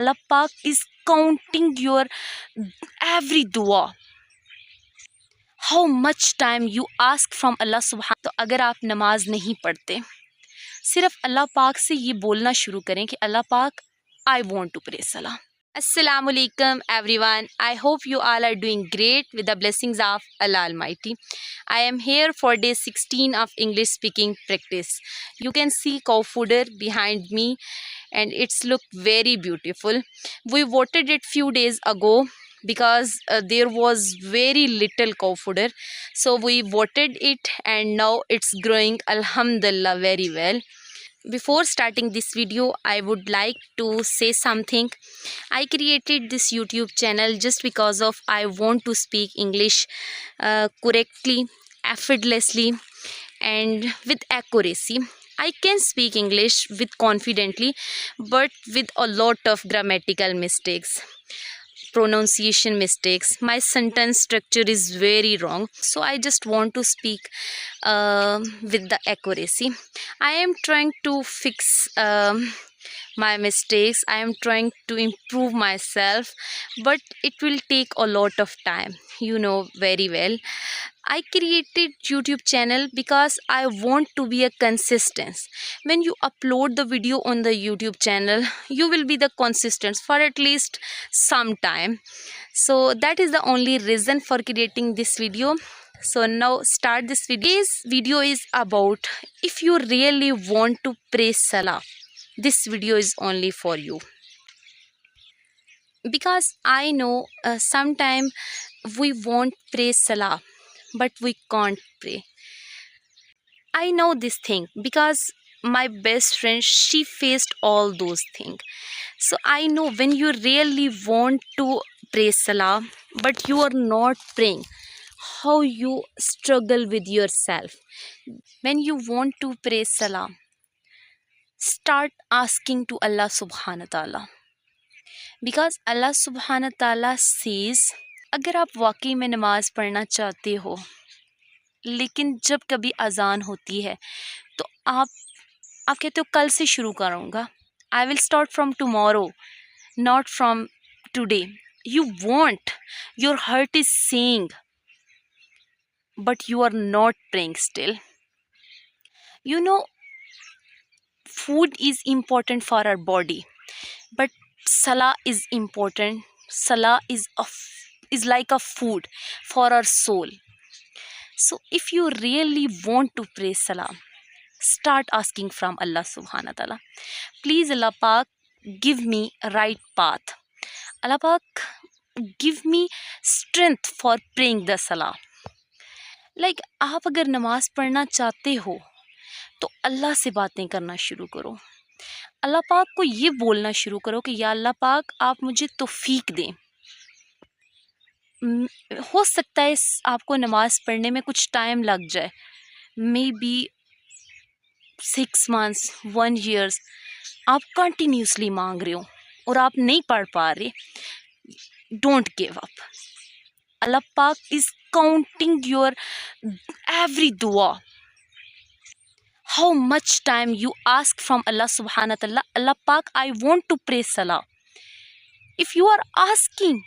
Allah Pak is counting your every dua. How much time you ask from Allah subhanahu. तो अगर आप नमाज नहीं पढ़ते, सिर्फ अल्लाह पाक से ये बोलना शुरू करें कि अल्लाह पाक, I want to pray salah. Assalamu alaikum everyone. I hope you all are doing great with the blessings of Allah Almighty. I am here for day 16 of English speaking practice. You can see cow fooder behind me and it's looked very beautiful. We watered it few days ago because there was very little cow fooder, so we watered it and now it's growing alhamdulillah very well. Before starting this video, I would like to say something. I created this YouTube channel just because of I want to speak English correctly, effortlessly and with accuracy. I can speak English with confidently, but with a lot of grammatical mistakes, pronunciation mistakes. My sentence structure is very wrong, so I just want to speak with the accuracy. I am trying to fix my mistakes. I am trying to improve myself, but it will take a lot of time, you know very well. I created YouTube channel because I want to be a consistent. When you upload the video on the YouTube channel, you will be the consistent for at least some time. So that is the only reason for creating this video. So now start this video. This video is about, if you really want to pray salah, this video is only for you. Because I know sometimes we want pray salah, but we can't pray. I know this thing because my best friend, she faced all those things. So I know when you really want to pray salah, but you are not praying, how you struggle with yourself. When you want to pray salah, start asking to Allah subhanahu wa ta'ala. Because Allah subhanahu wa ta'ala says, अगर आप वाकई में नमाज़ पढ़ना चाहते हो, लेकिन जब कभी अजान होती है तो आप कहते हो कल से शुरू करूँगा, I will start from tomorrow, not from today. You want, your heart is saying, but you are not praying still. You know, food is important for our body, but salah is important. Salah is like a food for our soul. So if you really want to pray salah, start asking from Allah subhanahu wa ta'ala. Please Allah Pak, give me a right path. Allah Pak, give me strength for praying the salah. Like, आप अगर नमाज पढ़ना चाहते हो तो अल्लाह से बातें करना शुरू करो. अल्लाह पाक को ये बोलना शुरू करो कि या अल्लाह पाक, आप मुझे तौफीक दें. हो सकता है आपको नमाज पढ़ने में कुछ टाइम लग जाए, मे बी 6 months, 1 year. आप कंटिन्यूसली मांग रहे हो और आप नहीं पढ़ पा रहे. Don't give up. Allah pak is counting your every dua. How much time you ask from Allah subhanahu wa ta'ala, Allah Pak, I want to pray salah. If you are asking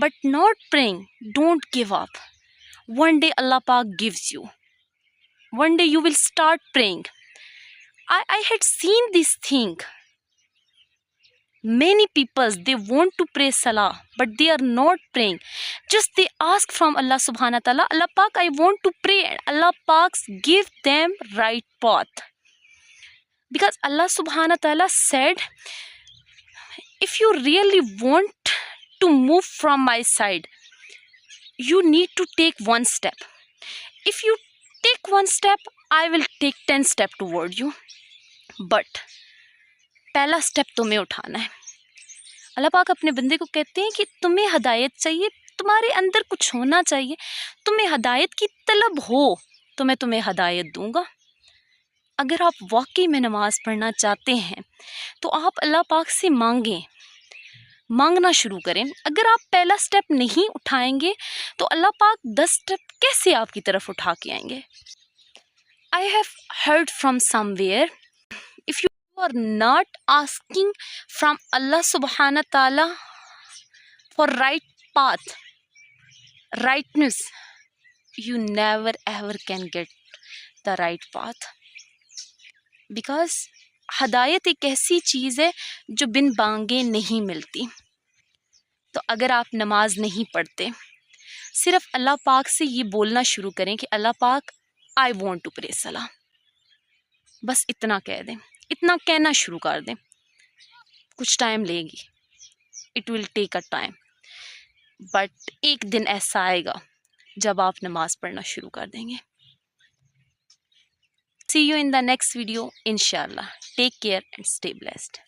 but not praying, don't give up. One day Allah Pak gives you. One day you will start praying. I had seen this thing. Many people, they want to pray salah, but they are not praying. Just they ask from Allah subhanahu wa ta'ala, Allah Pak, I want to pray. And Allah Pak give them right path. Because Allah subhanahu wa ta'ala said, if you really want to move from my side, you need to take one step. If you take one step, I will take 10 steps toward you. But पहला step तुम्हें उठाना है. अल्लाह पाक अपने बंदे को कहते हैं कि तुम्हें हदायत चाहिए, तुम्हारे अंदर कुछ होना चाहिए, तुम्हें हदायत की तलब हो तो मैं तुम्हें हदायत दूंगा. अगर आप वाकई में नमाज पढ़ना चाहते हैं तो आप अल्लाह पाक से मांगें, मांगना शुरू करें. अगर आप पहला स्टेप नहीं उठाएंगे तो अल्लाह पाक 10 स्टेप कैसे आपकी तरफ उठा के आएंगे. I have heard from somewhere, if you और not asking from Allah subhanahu wa ta'ala for right path, rightness, you never ever can get the right path. Because हदायत एक ऐसी चीज़ है जो बिन मांगे नहीं मिलती। तो अगर आप नमाज नहीं पढ़ते, सिर्फ अल्लाह पाक से ये बोलना शुरू करें कि अल्लाह पाक आई वॉन्ट टू प्रे सलाह, बस इतना कह दें, इतना कहना शुरू कर दें। कुछ टाइम लेगी, it will take a time, but एक दिन ऐसा आएगा जब आप नमाज पढ़ना शुरू कर देंगे। See you in the next video, inshallah. Take care and stay blessed.